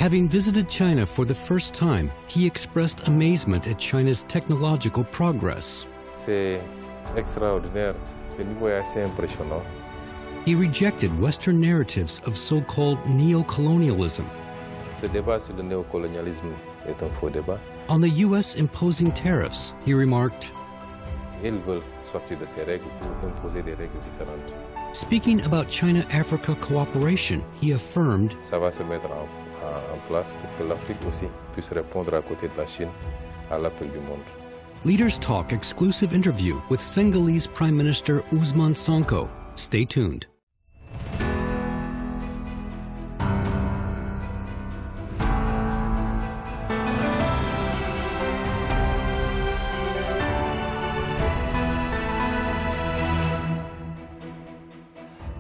Having visited China for the first time, he expressed amazement at China's technological progress. C'est extraordinaire, le niveau est assez impressionnant. He rejected Western narratives of so-called neocolonialism. Ce débat sur le néocolonialisme est un faux débat. On the U.S. imposing tariffs, he remarked, Ils veulent sortir de ces règles pour imposer des règles différentes. Speaking about China-Africa cooperation, he affirmed, Ça va se mettre en place pour que l'Afrique aussi puisse répondre à côté de la Chine à l'appel du monde. Leaders Talk exclusive interview with Senegalese Prime Minister Ousmane Sonko. Stay tuned.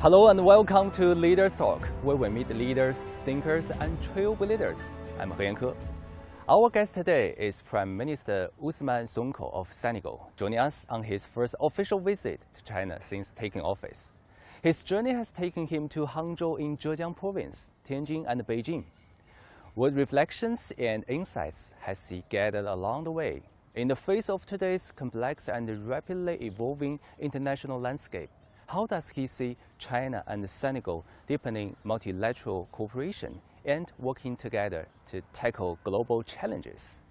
Hello and welcome to Leaders Talk, where we meet leaders, thinkers, and trailblazers. I'm He Yanke. Our guest today is Prime Minister Ousmane Sonko of Senegal, joining us on his first official visit to China since taking office. His journey has taken him to Hangzhou in Zhejiang Province, Tianjin, and Beijing. What reflections and insights has he gathered along the way in the face of today's complex and rapidly evolving international landscape? How does he see China and Senegal deepening multilateral cooperation and working together to tackle global challenges?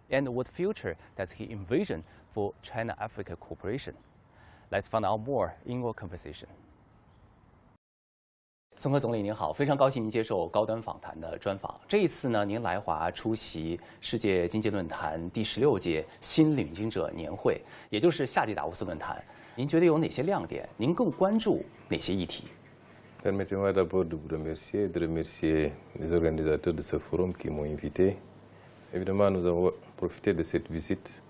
And what future does he envision for China-Africa cooperation? Let's find out more in our conversation. 宋科总理您好，非常高兴您接受高端访谈的专访。这一次呢，您来华出席世界经济论坛第16届新领军者年会，也就是夏季达沃斯论坛。您觉得有哪些亮点？您更关注哪些议题？ Permettez-moi d'abord de vous remercier, de remercier les organisateurs de ce forum qui m'ont invité. Évidemment, nous avons profité de cette visite,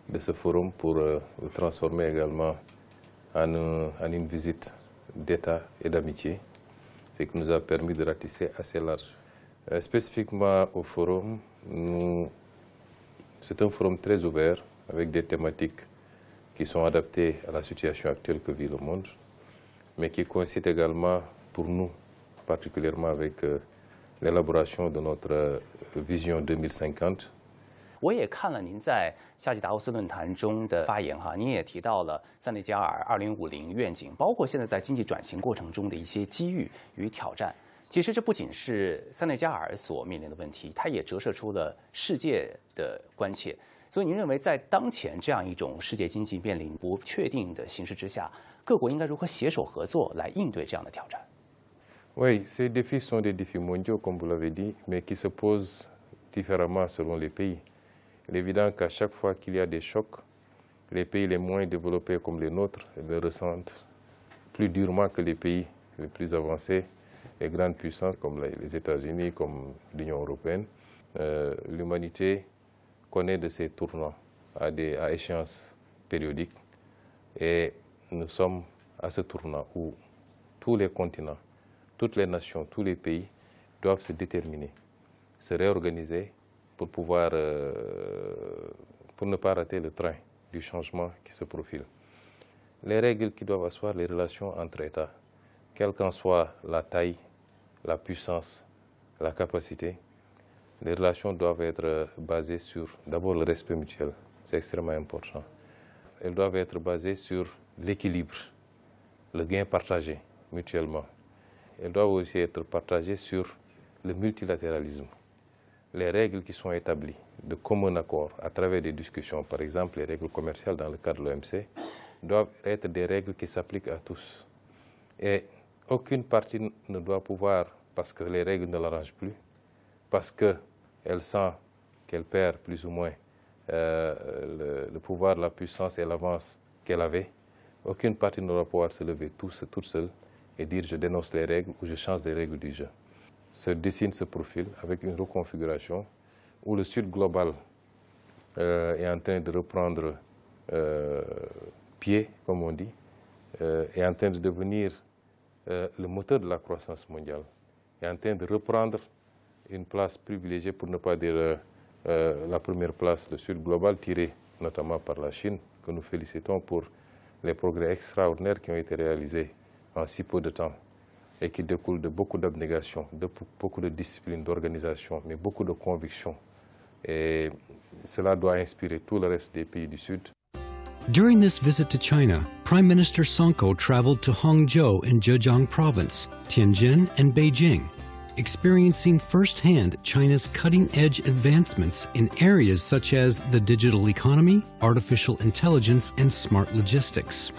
de ce forum pour le transformer également en une visite d'État et d'amitié, ce qui nous a permis de ratisser assez large. Spécifiquement au forum, c'est un forum très ouvert avec des thématiques qui sont adaptés à la situation actuelle que vit le monde, mais qui coïncident également pour nous, particulièrement avec l'élaboration de notre vision 2050. 我也看了您在夏季达沃斯论坛中的发言哈，您也提到了塞内加尔2050愿景，包括现在在经济转型过程中的一些机遇与挑战。其实这不仅是塞内加尔所面临的问题，它也折射出了世界的关切。所以您认为，在当前这样一种世界经济面临不确定的形势之下，各国应该如何携手合作来应对这样的挑战？ Oui, ces défis sont des défis mondiaux, comme vous l'avez dit, mais qui se posent différemment selon les pays. Il est évident qu'à chaque fois qu'il y a des chocs, les pays les moins développés comme les nôtres le ressentent plus durement que les pays les plus avancés, les grandes puissances comme les États-Unis, comme l'Union européenne. L'humanité connaît de ces tournants à échéances périodiques et nous sommes à ce tournant où tous les continents, toutes les nations, tous les pays doivent se déterminer, se réorganiser pour pouvoir, pour ne pas rater le train du changement qui se profile. Les règles qui doivent asseoir les relations entre États, quelle qu'en soit la taille, la puissance, la capacité, les relations doivent être basées sur d'abord le respect mutuel, c'est extrêmement important. Elles doivent être basées sur l'équilibre, le gain partagé mutuellement. Elles doivent aussi être partagées sur le multilatéralisme. Les règles qui sont établies de commun accord à travers des discussions, par exemple les règles commerciales dans le cadre de l'OMC, doivent être des règles qui s'appliquent à tous. Et aucune partie ne doit pouvoir, parce que les règles ne l'arrangent plus, parce qu'elle sent qu'elle perd plus ou moins le pouvoir, la puissance et l'avance qu'elle avait, aucune partie ne doit pouvoir se lever toute seule et dire je dénonce les règles ou je change les règles du jeu. Se dessine ce profil avec une reconfiguration où le Sud global est en train de reprendre pied, comme on dit, est en train de devenir le moteur de la croissance mondiale, est en train de reprendre une place privilégiée, pour ne pas dire la première place, le Sud global, tiré notamment par la Chine, que nous félicitons pour les progrès extraordinaires qui ont été réalisés en si peu de temps. et qui découle de beaucoup d'abnégation, de beaucoup de discipline, d'organisation, mais beaucoup de conviction. Et cela doit inspirer tout le reste des pays du Sud. During this visit to China, Prime Minister Sonko traveled to Hangzhou in Zhejiang Province, Tianjin, and Beijing, experiencing firsthand China's cutting-edge advancements in areas such as the digital economy, artificial intelligence, and smart logistics.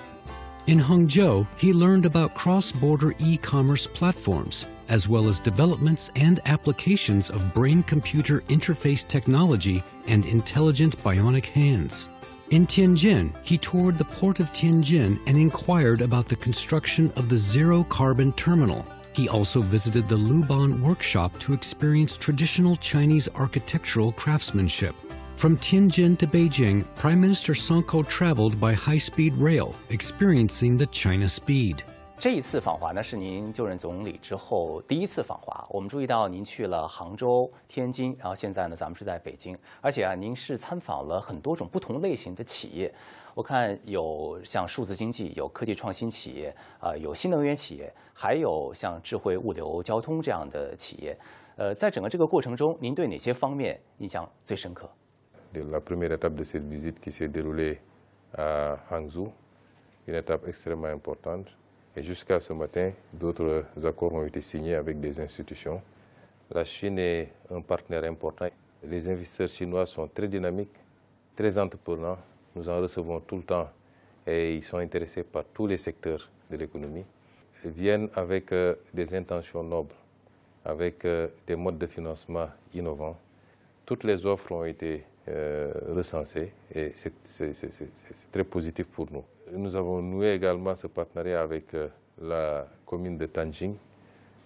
In Hangzhou, he learned about cross-border e-commerce platforms, as well as developments and applications of brain-computer interface technology and intelligent bionic hands. In Tianjin, he toured the port of Tianjin and inquired about the construction of the zero-carbon terminal. He also visited the Luban workshop to experience traditional Chinese architectural craftsmanship. From Tianjin to Beijing, Prime Minister Sonko traveled by high-speed rail, experiencing the China speed. 这一次访华呢，是您就任总理之后第一次访华。我们注意到您去了杭州、天津，然后现在呢，咱们是在北京，而且啊，您是参访了很多种不同类型的企业。我看有像数字经济、有科技创新企业，有新能源企业，还有像智慧物流、交通这样的企业。在整个这个过程中，您对哪些方面印象最深刻？ La première étape de cette visite qui s'est déroulée à Hangzhou, une étape extrêmement importante. Et jusqu'à ce matin, d'autres accords ont été signés avec des institutions. La Chine est un partenaire important. Les investisseurs chinois sont très dynamiques, très entreprenants. Nous en recevons tout le temps et ils sont intéressés par tous les secteurs de l'économie. Ils viennent avec des intentions nobles, avec des modes de financement innovants. Toutes les offres ont été recensées et c'est très positif pour nous. Nous avons noué également ce partenariat avec la commune de Tanjing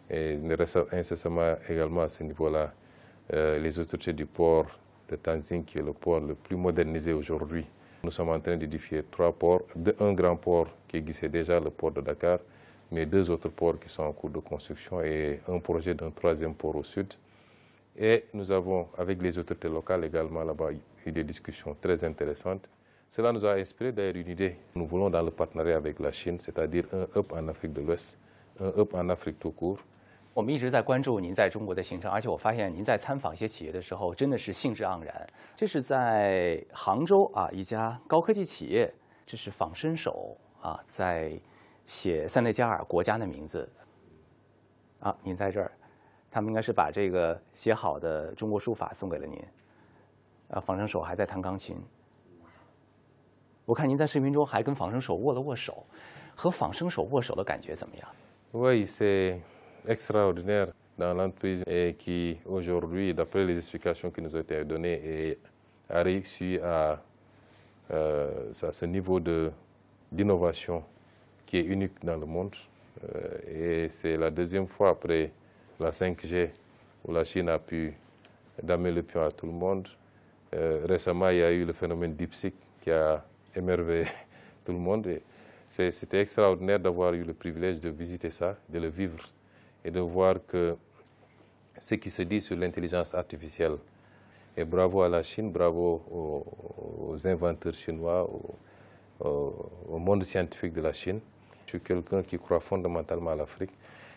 et incessamment également à ce niveau-là, les autorités du port de Tanjing, qui est le port le plus modernisé aujourd'hui. Nous sommes en train d'édifier 3 ports, un grand port qui existait déjà, le port de Dakar, mais 2 autres ports qui sont en cours de construction et un projet d'un 3e port au sud. Et nous avons, avec les autorités locales également là-bas, eu des discussions très intéressantes. Cela nous a inspiré d'ailleurs une idée. Nous voulons dans le partenariat avec la Chine, c'est-à-dire un hub en Afrique de l'Ouest, un hub en Afrique tout court. 我们一直在关注您在中国的行程，而且我发现您在参访一些企业的时候，真的是兴致盎然。这是在杭州啊，一家高科技企业，这是仿生手啊，在写塞内加尔国家的名字。啊，您在这儿，他们应该是把这个写好的中国书法送给了您。仿生手还在弹钢琴。我看您在视频中还跟仿生手握了握手，和仿生手握手的感觉怎么样？ Oui, c'est extraordinaire dans l'entreprise et qui aujourd'hui, d'après les explications qui nous ont été données, a réussi à ce niveau d'innovation qui est unique dans le monde. Et c'est la 2e fois après la 5G où la Chine a pu damer le pion à tout le monde. Récemment, il y a eu le phénomène DeepSeek qui a émerveillé tout le monde. C'était extraordinaire d'avoir eu le privilège de visiter ça, de le vivre et de voir que ce qui se dit sur l'intelligence artificielle. Et bravo à la Chine, bravo aux inventeurs chinois, au monde scientifique de la Chine. Je suis quelqu'un qui croit fondamentalement à l'Afrique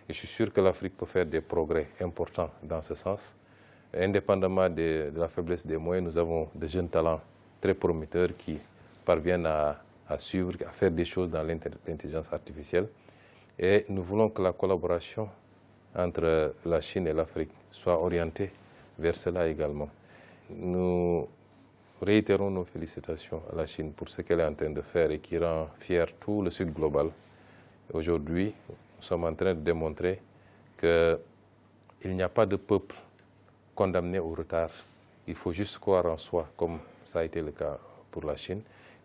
et je suis sûr que l'Afrique peut faire des progrès importants dans ce sens. Indépendamment de la faiblesse des moyens, nous avons de jeunes talents très prometteurs qui parviennent à suivre, à faire des choses dans l'intelligence artificielle. Et nous voulons que la collaboration entre la Chine et l'Afrique soit orientée vers cela également. Nous réitérons nos félicitations à la Chine pour ce qu'elle est en train de faire et qui rend fier tout le Sud global. Aujourd'hui, nous sommes en train de démontrer qu'il n'y a pas de peuple condamné au retard. Il faut juste croire en soi, comme ça a été le cas pour la Chine.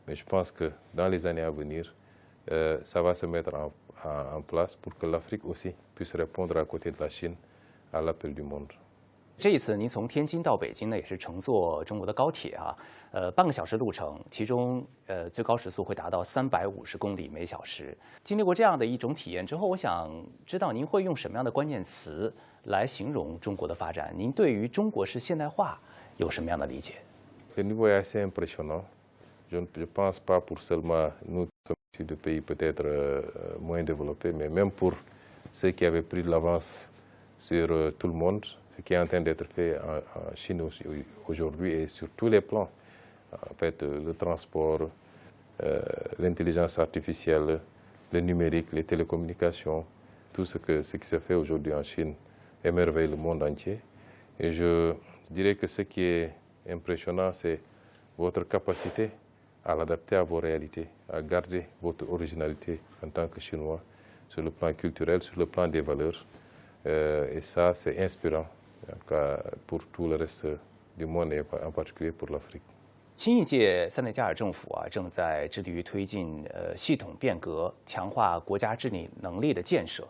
Mais je pense que dans les années à venir, ça va se mettre en place pour que l'Afrique aussi puisse répondre à côté de la Chine à l'appel du monde. 这一次您从天津到北京呢，也是乘坐中国的高铁啊，半个小时路程，其中最高时速会达到350公里每小时。经历过这样的一种体验之后，我想知道您会用什么样的关键词来形容中国的发展？您对于中国式现代化有什么样的理解？ Le niveau est assez impressionnant. Je ne pense pas pour seulement nous, comme de pays peut-être moins développés, mais même pour ceux qui avaient pris de l'avance sur tout le monde, ce qui est en train d'être fait en Chine aujourd'hui et sur tous les plans. En fait, le transport, l'intelligence artificielle, le numérique, les télécommunications, tout ce qui se fait aujourd'hui en Chine émerveille le monde entier. Et je dirais que ce qui est impressionnant, c'est votre capacité à l'adapter à vos réalités, à garder votre originalité en tant que Chinois, sur le plan culturel, sur le plan des valeurs. Et ça, c'est inspirant pour tout le reste du monde et en particulier pour l'Afrique. 新一届塞内加尔政府正在致力于推进系统变革，强化国家治理能力的建设。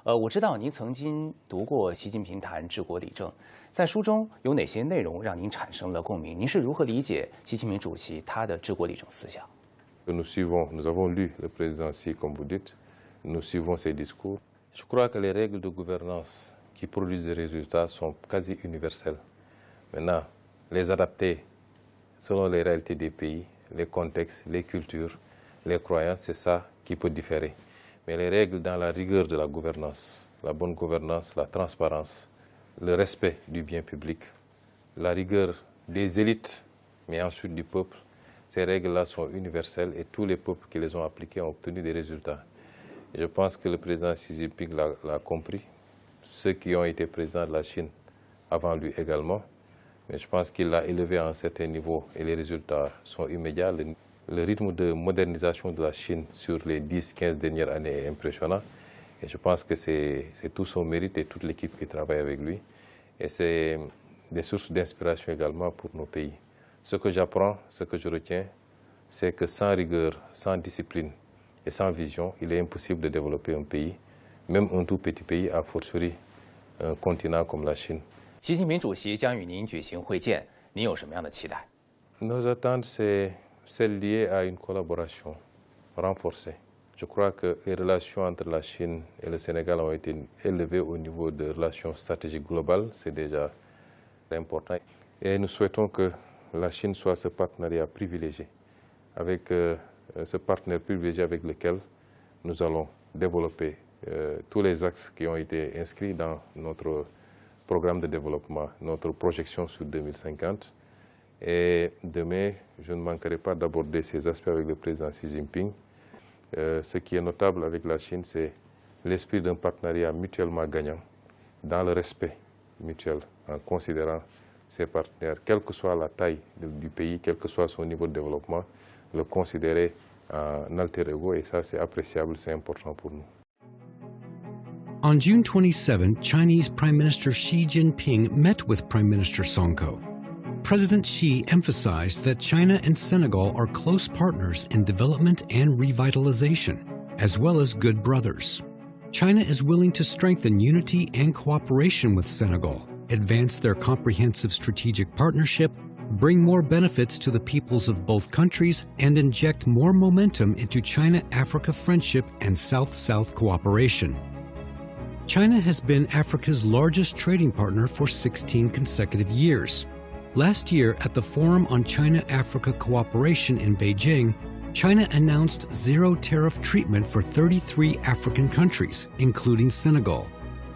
我知道您曾经读过习近平谈治国理政，在书中有哪些内容让您产生了共鸣？您是如何理解习近平主席他的治国理政思想？ Nous avons lu le président Xi, comme vous dites, nous suivons ses discours. Je crois que les règles de gouvernance qui produisent des résultats sont quasi universelles. Maintenant, les adapter selon les réalités des pays, les contextes, les cultures, les croyances, c'est ça qui peut différer. Mais les règles dans la rigueur de la gouvernance, la bonne gouvernance, la transparence, le respect du bien public, la rigueur des élites, mais ensuite du peuple, ces règles-là sont universelles et tous les peuples qui les ont appliquées ont obtenu des résultats. Et je pense que le président Xi Jinping l'a compris, ceux qui ont été présidents de la Chine avant lui également. Mais je pense qu'il l'a élevé à un certain niveau et les résultats sont immédiats. Le rythme de modernisation de la Chine sur les 10-15 dernières années est impressionnant. Et je pense que c'est tout son mérite et toute l'équipe qui travaille avec lui. Et c'est des sources d'inspiration également pour nos pays. Ce que j'apprends, ce que je retiens, c'est que sans rigueur, sans discipline et sans vision, il est impossible de développer un pays, même un tout petit pays, a fortiori un continent comme la Chine. 习近平主席将与您举行会见，您有什么样的期待？ Nos attentes, c'est celles liées à une collaboration renforcée. Je crois que les relations entre la Chine et le Sénégal ont été élevées au niveau de relations stratégiques globales, c'est déjà important. Et nous souhaitons que la Chine soit ce partenariat privilégié, avec ce partenaire privilégié avec lequel nous allons développer tous les axes qui ont été inscrits dans notre programme de développement, notre projection sur 2050. Et demain, je ne manquerai pas d'aborder ces aspects avec le président Xi Jinping. Ce qui est notable avec la Chine, c'est l'esprit d'un partenariat mutuellement gagnant, dans le respect mutuel, en considérant ses partenaires, quelle que soit la taille du pays, quel que soit son niveau de développement, le considérer en alter ego, et ça c'est appréciable, c'est important pour nous. On June 27, Chinese Prime Minister Xi Jinping met with Prime Minister Song Ko. President Xi emphasized that China and Senegal are close partners in development and revitalization, as well as good brothers. China is willing to strengthen unity and cooperation with Senegal, advance their comprehensive strategic partnership, bring more benefits to the peoples of both countries, and inject more momentum into China-Africa friendship and South-South cooperation. China has been Africa's largest trading partner for 16 consecutive years. Last year, at the Forum on China-Africa Cooperation in Beijing, China announced zero-tariff treatment for 33 African countries, including Senegal.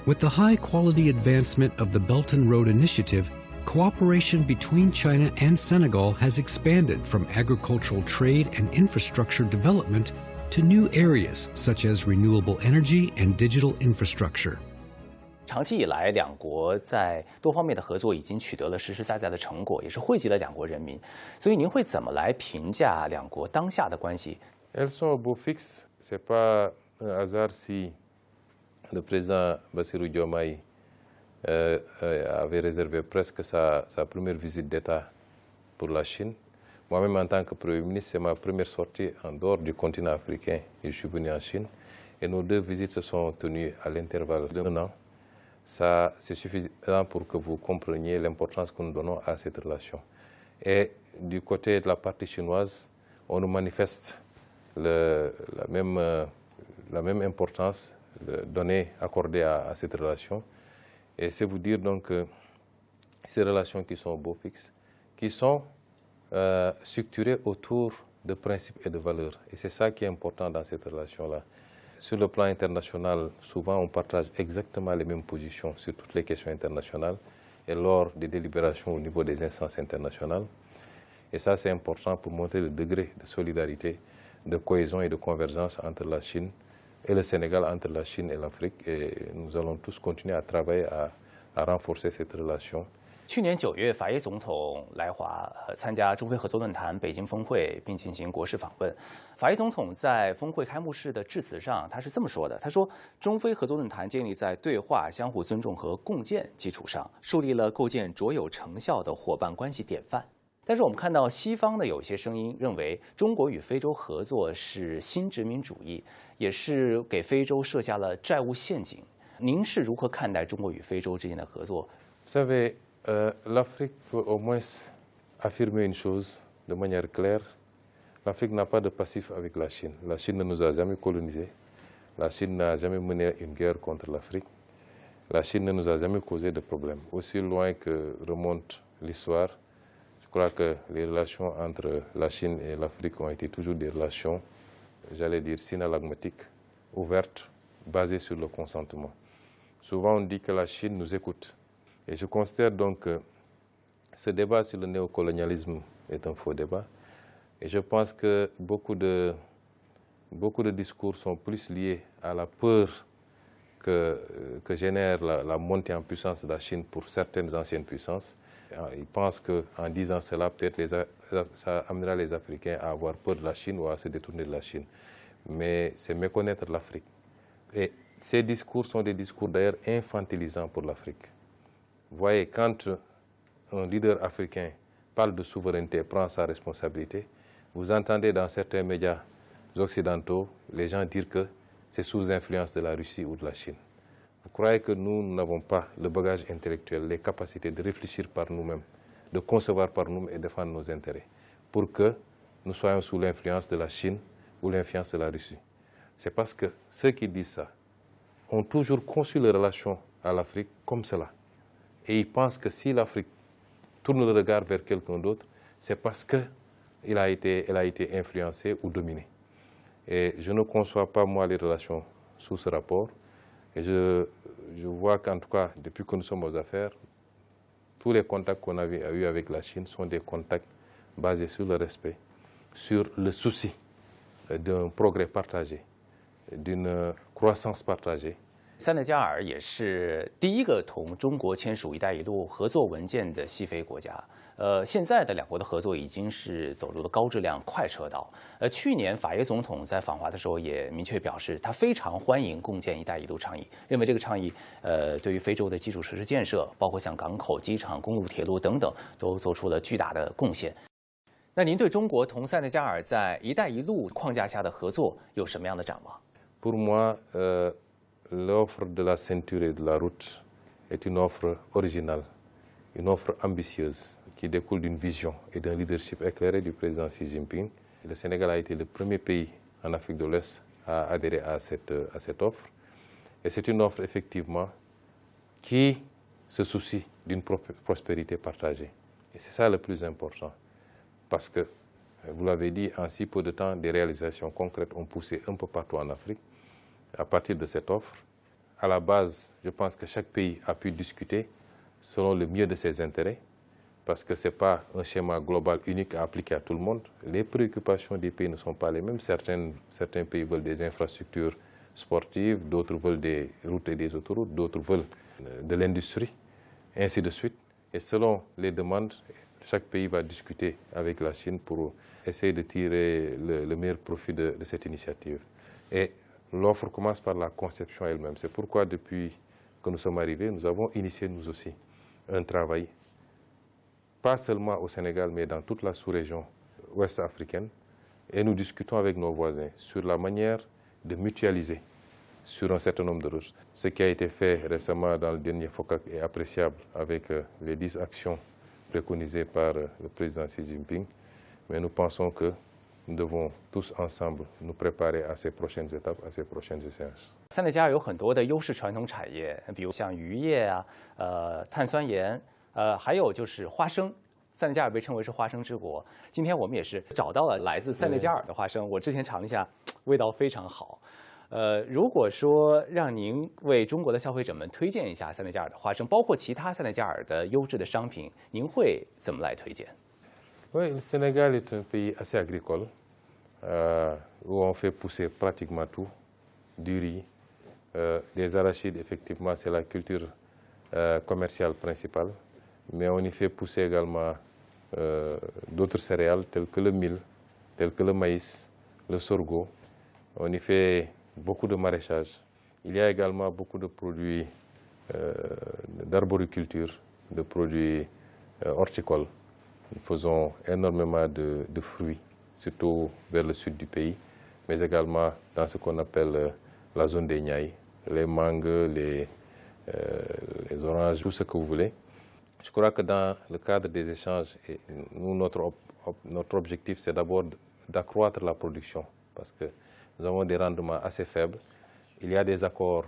With the high-quality advancement of the Belt and Road Initiative, cooperation between China and Senegal has expanded from agricultural trade and infrastructure development to new areas such as renewable energy and digital infrastructure. 长期以来，两国在多方面的合作已经取得了实实在在的成果，也是惠及了两国人民。所以，您会怎么来评价两国当下的关系？ Elles sont au beau fixe. C'est pas un hasard si le président Bassirou Diomaye avait réservé presque sa première visite d'État pour la Chine. Moi-même, en tant que Premier ministre, c'est ma première sortie en dehors du continent africain et je suis venu en Chine. Et nos deux visites se sont tenues à l'intervalle d'un an. Ça, c'est suffisant pour que vous compreniez l'importance que nous donnons à cette relation. Et du côté de la partie chinoise, on nous manifeste la même importance accordée à cette relation. Et c'est vous dire donc que ces relations qui sont au beau fixe, qui sont structurées autour de principes et de valeurs. Et c'est ça qui est important dans cette relation-là. sur le plan international, souvent on partage exactement les mêmes positions sur toutes les questions internationales et lors des délibérations au niveau des instances internationales. Et ça, c'est important pour montrer le degré de solidarité, de cohésion et de convergence entre la Chine et le Sénégal, entre la Chine et l'Afrique. Et nous allons tous continuer à travailler à renforcer cette relation. 去年9月，法伊总统来华参加中非合作论坛北京峰会，并进行国事访问。法伊总统在峰会开幕式的致辞上，他是这么说的：“他说，中非合作论坛建立在对话、相互尊重和共建基础上，树立了构建卓有成效的伙伴关系典范。”但是我们看到西方的有些声音认为，中国与非洲合作是新殖民主义，也是给非洲设下了债务陷阱。您是如何看待中国与非洲之间的合作？ Vous savez, l'Afrique peut au moins affirmer une chose de manière claire. L'Afrique n'a pas de passif avec la Chine. La Chine ne nous a jamais colonisés. La Chine n'a jamais mené une guerre contre l'Afrique. La Chine ne nous a jamais causé de problèmes. Aussi loin que remonte l'histoire, je crois que les relations entre la Chine et l'Afrique ont été toujours des relations, j'allais dire, synalagmatiques, ouvertes, basées sur le consentement. Souvent, on dit que la Chine nous écoute. Et je considère donc que ce débat sur le néocolonialisme est un faux débat. Et je pense que beaucoup de discours sont plus liés à la peur que génère la montée en puissance de la Chine pour certaines anciennes puissances. Ils pensent qu'en disant cela, peut-être ça amènera les Africains à avoir peur de la Chine ou à se détourner de la Chine. Mais c'est méconnaître l'Afrique. Et ces discours sont des discours d'ailleurs infantilisants pour l'Afrique. Vous voyez, quand un leader africain parle de souveraineté, prend sa responsabilité, vous entendez dans certains médias occidentaux les gens dire que c'est sous influence de la Russie ou de la Chine. Vous croyez que nous n'avons pas le bagage intellectuel, les capacités de réfléchir par nous-mêmes, de concevoir par nous-mêmes et défendre nos intérêts, pour que nous soyons sous l'influence de la Chine ou l'influence de la Russie? C'est parce que ceux qui disent ça ont toujours conçu les relations à l'Afrique comme cela. Et ils pensent que si l'Afrique tourne le regard vers quelqu'un d'autre, c'est parce qu'elle a été influencée ou dominée. Et je ne conçois pas, moi, les relations sous ce rapport. Et je vois qu'en tout cas, depuis que nous sommes aux affaires, tous les contacts qu'on avait eus avec la Chine sont des contacts basés sur le respect, sur le souci d'un progrès partagé, d'une croissance partagée. 塞内加尔也是第一个同中国签署“一带一路”合作文件的西非国家。现在的两国的合作已经是走入了高质量快车道。去年法耶总统在访华的时候也明确表示，他非常欢迎共建“一带一路”倡议，认为这个倡议对于非洲的基础设施建设，包括像港口、机场、公路、铁路等等，都做出了巨大的贡献。那您对中国同塞内加尔在“一带一路”框架下的合作有什么样的展望？ Pour moi, l'offre de la ceinture et de la route est une offre originale, une offre ambitieuse qui découle d'une vision et d'un leadership éclairé du président Xi Jinping. Le Sénégal a été le premier pays en Afrique de l'Ouest à adhérer à cette offre. Et c'est une offre effectivement qui se soucie d'une prospérité partagée. Et c'est ça le plus important. Parce que, vous l'avez dit, en si peu de temps, des réalisations concrètes ont poussé un peu partout en Afrique. À partir de cette offre, à la base, je pense que chaque pays a pu discuter selon le mieux de ses intérêts, parce que ce n'est pas un schéma global unique à appliquer à tout le monde. Les préoccupations des pays ne sont pas les mêmes. Certains pays veulent des infrastructures sportives, d'autres veulent des routes et des autoroutes, d'autres veulent de l'industrie, et ainsi de suite. Et selon les demandes, chaque pays va discuter avec la Chine pour essayer de tirer le meilleur profit de cette initiative. Et l'offre commence par la conception elle-même. C'est pourquoi depuis que nous sommes arrivés, nous avons initié nous aussi un travail, pas seulement au Sénégal, mais dans toute la sous-région ouest africaine. Et nous discutons avec nos voisins sur la manière de mutualiser sur un certain nombre de routes. Ce qui a été fait récemment dans le dernier FOCAC est appréciable avec les 10 actions préconisées par le président Xi Jinping. Mais nous pensons que nous devons tous ensemble nous préparer à ces prochaines étapes, à ces prochaines échéances. 塞内加尔有很多的优势传统产业，比如像渔业啊、碳酸盐，还有就是花生。塞内加尔被称为是花生之国。今天我们也是找到了来自塞内加尔的花生，我之前尝了一下，味道非常好。如果说让您为中国的消费者们推荐一下塞内加尔的花生，包括其他塞内加尔的优质的商品，您会怎么来推荐？ Oui, le Sénégal est un pays assez agricole, où on fait pousser pratiquement tout, du riz, des arachides, effectivement, c'est la culture commerciale principale, mais on y fait pousser également d'autres céréales telles que le mil, telles que le maïs, le sorgho. On y fait beaucoup de maraîchage. Il y a également beaucoup de produits d'arboriculture, de produits horticoles. Nous faisons énormément de fruits, surtout vers le sud du pays, mais également dans ce qu'on appelle la zone des Niayes, les mangues, les oranges, tout ce que vous voulez. Je crois que dans le cadre des échanges, nous, notre objectif, c'est d'abord d'accroître la production, parce que nous avons des rendements assez faibles. Il y a des accords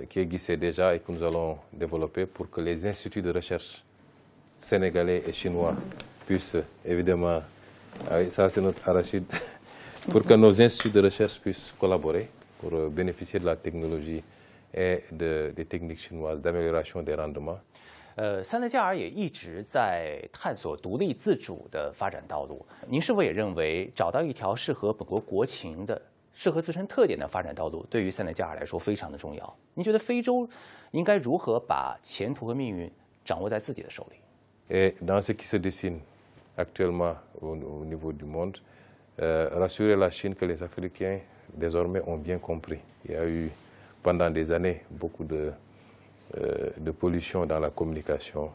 qui existaient déjà et que nous allons développer pour que les instituts de recherche sénégalais et chinois puissent évidemment, ça c'est notre arachide, pour que nos instituts de recherche puissent collaborer pour bénéficier de la technologie et des techniques chinoises d'amélioration des rendements. 塞内加尔也一直在探索独立自主的发展道路。您是否也认为找到一条适合本国国情的、适合自身特点的发展道路，对于塞内加尔来说非常的重要？您觉得非洲应该如何把前途和命运掌握在自己的手里？ Et dans ce qui se dessine actuellement au niveau du monde, rassurer la Chine que les Africains désormais ont bien compris. Il y a eu pendant des années beaucoup de pollution dans la communication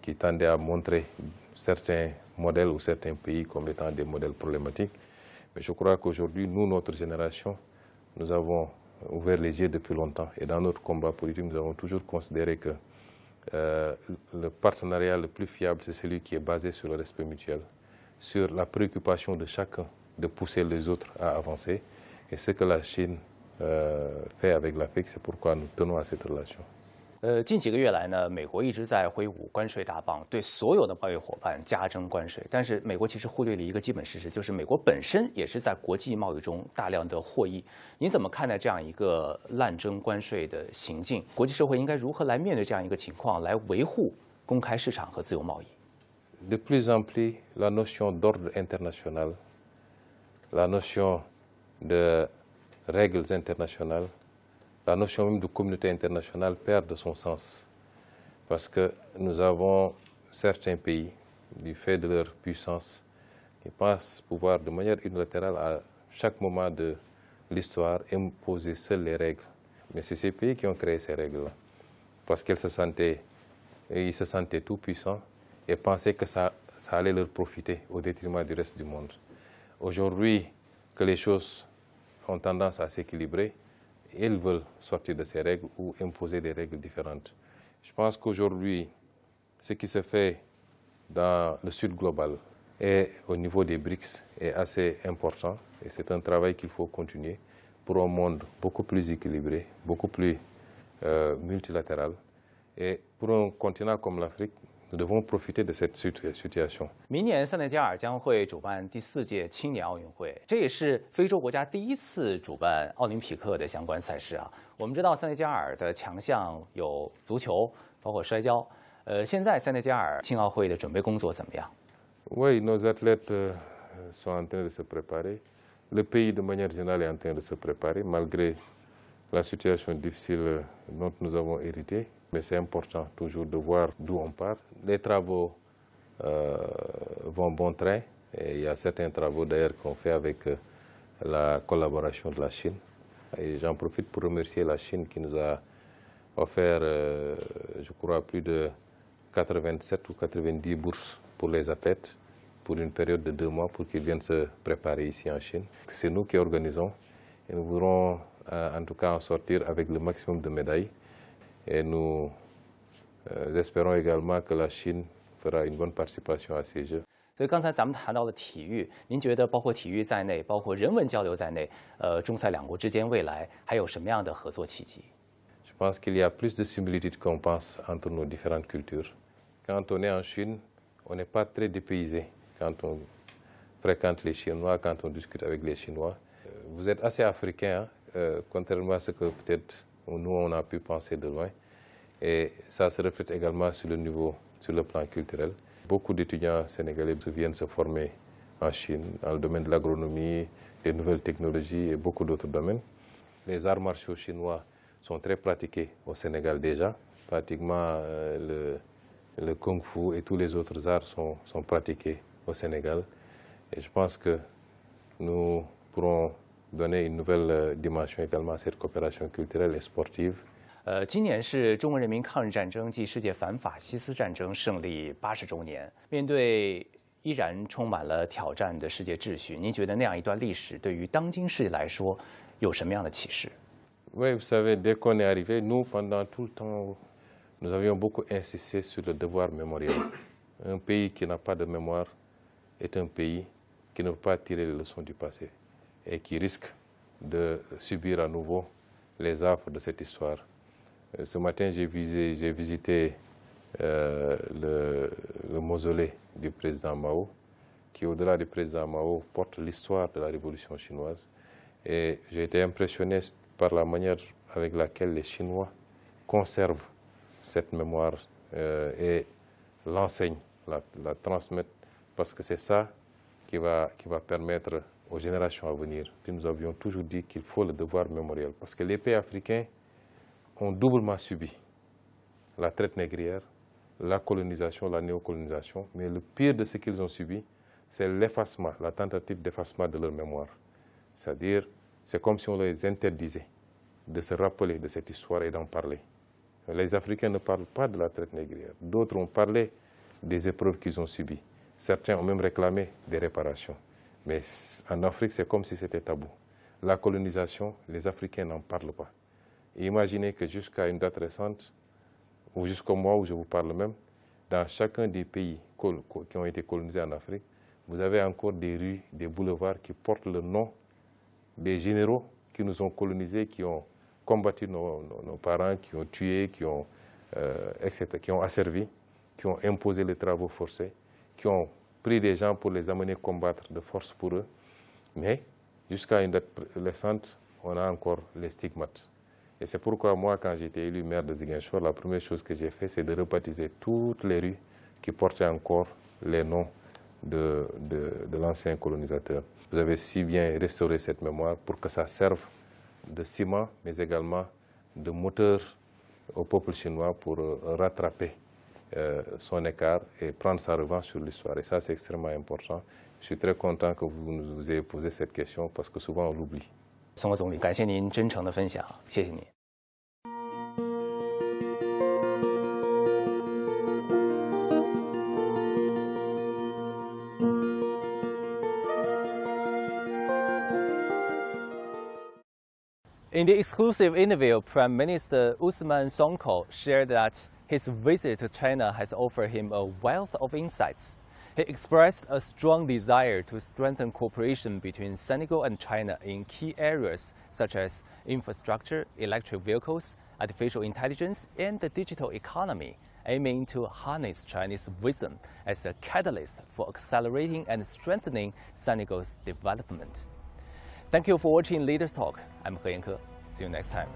qui tendait à montrer certains modèles ou certains pays comme étant des modèles problématiques. Mais je crois qu'aujourd'hui, nous, notre génération, nous avons ouvert les yeux depuis longtemps. Et dans notre combat politique, nous avons toujours considéré que le partenariat le plus fiable, c'est celui qui est basé sur le respect mutuel, sur la préoccupation de chacun de pousser les autres à avancer. Et ce que la Chine fait avec l'Afrique, c'est pourquoi nous tenons à cette relation. 近几个月来呢，美国一直在挥舞关税大棒，对所有的贸易伙伴加征关税。但是美国其实忽略了一个基本事实，就是美国本身也是在国际贸易中大量的获益。您怎么看待这样一个滥征关税的行径？国际社会应该如何来面对这样一个情况，来维护公开市场和自由贸易？ De plus en plus, la notion d'ordre international, la notion de règles internationales, la notion même de communauté internationale perd de son sens. Parce que nous avons certains pays, du fait de leur puissance, qui pensent pouvoir de manière unilatérale à chaque moment de l'histoire imposer seuls les règles. Mais c'est ces pays qui ont créé ces règles-là. Parce qu'ils se sentaient tout puissants et pensaient que ça allait leur profiter au détriment du reste du monde. Aujourd'hui, que les choses ont tendance à s'équilibrer, ils veulent sortir de ces règles ou imposer des règles différentes. Je pense qu'aujourd'hui, ce qui se fait dans le sud global et au niveau des BRICS est assez important et c'est un travail qu'il faut continuer pour un monde beaucoup plus équilibré, beaucoup plus multilatéral. Et pour un continent comme l'Afrique, nous devons profiter de cette situation. 明年塞内加尔将会主办第4届青年奥运会，这也是非洲国家第1次主办奥林匹克的相关赛事啊。我们知道塞内加尔的强项有足球，包括摔跤。现在塞内加尔青奥会的准备工作怎么样？ Oui, nos athlètes sont en train de se préparer. Le pays, de manière générale, est en train de se préparer, malgré la situation difficile dont nous avons hérité. Mais c'est important toujours de voir d'où on part. Les travaux vont bon train. Et il y a certains travaux d'ailleurs qu'on fait avec la collaboration de la Chine. Et j'en profite pour remercier la Chine qui nous a offert, je crois, plus de 87 ou 90 bourses pour les athlètes pour une période de 2 mois pour qu'ils viennent se préparer ici en Chine. C'est nous qui organisons et nous voudrons en tout cas en sortir avec le maximum de médailles. Et nous espérons également que la Chine fera une bonne participation à ces Jeux. 所以刚才咱们谈到了体育，您觉得包括体育在内，包括人文交流在内，中塞两国之间未来还有什么样的合作契机？ Je pense qu'il y a plus de similitudes qu'on pense entre nos différentes cultures. Quand on est en Chine, on n'est pas très dépaysé quand on fréquente les Chinois, quand on discute avec les Chinois. vous êtes assez africain, hein, contrairement à ce que peut-être nous on a pu penser de loin. Et ça se reflète également sur le plan culturel. Beaucoup d'étudiants sénégalais viennent se former en Chine, dans le domaine de l'agronomie, des nouvelles technologies et beaucoup d'autres domaines. Les arts martiaux chinois sont très pratiqués au Sénégal déjà. Pratiquement le kung fu et tous les autres arts sont pratiqués au Sénégal. Et je pense que nous pourrons donner une nouvelle dimension également à cette coopération culturelle et sportive. 今年是中国人民抗日战争暨世界反法西斯战争胜利80周年。面对依然充满了挑战的世界秩序，您觉得那样一段历史对于当今世界来说有什么样的启示？ Oui, vous savez, dès qu'on est arrivé, nous, pendant tout le temps, nous avions beaucoup insisté sur le devoir mémoriel. Un pays qui n'a pas de mémoire est un pays qui ne peut pas tirer les leçons du passé et qui risque de subir à nouveau les affres de cette histoire. Ce matin, j'ai visité le mausolée du président Mao, qui, au-delà du président Mao, porte l'histoire de la révolution chinoise. Et j'ai été impressionné par la manière avec laquelle les Chinois conservent cette mémoire et l'enseignent, la transmettent, parce que c'est ça qui va permettre aux générations à venir. Que nous avions toujours dit qu'il faut le devoir mémoriel, parce que les pays africains ont doublement subi la traite négrière, la colonisation, la néocolonisation, mais le pire de ce qu'ils ont subi, c'est l'effacement, la tentative d'effacement de leur mémoire. C'est-à-dire, c'est comme si on les interdisait de se rappeler de cette histoire et d'en parler. Les Africains ne parlent pas de la traite négrière. D'autres ont parlé des épreuves qu'ils ont subies. Certains ont même réclamé des réparations. Mais en Afrique, c'est comme si c'était tabou. La colonisation, les Africains n'en parlent pas. Et imaginez que jusqu'à une date récente, ou jusqu'au mois où je vous parle même, dans chacun des pays qui ont été colonisés en Afrique, vous avez encore des rues, des boulevards qui portent le nom des généraux qui nous ont colonisés, qui ont combattu nos parents, qui ont tué, etc., qui ont asservi, qui ont imposé les travaux forcés, qui ont pris des gens pour les amener combattre de force pour eux. Mais jusqu'à une date récente, on a encore les stigmates. Et c'est pourquoi moi, quand j'ai été élu maire de Ziguinchor, la première chose que j'ai fait, c'est de rebaptiser toutes les rues qui portaient encore les noms de l'ancien colonisateur. Vous avez si bien restauré cette mémoire pour que ça serve de ciment, mais également de moteur au peuple chinois pour rattraper son écart et prendre sa revanche sur l'histoire. Et ça, c'est extrêmement important. Je suis très content que vous nous ayez posé cette question parce que souvent on l'oublie. 宋总理，感谢您真诚的分享，谢谢您。In the exclusive interview, Prime Minister Usman Sonko shared that his visit to China has offered him a wealth of insights. He expressed a strong desire to strengthen cooperation between Senegal and China in key areas such as infrastructure, electric vehicles, artificial intelligence, and the digital economy, aiming to harness Chinese wisdom as a catalyst for accelerating and strengthening Senegal's development. Thank you for watching Leaders Talk. I'm He Yanke. See you next time.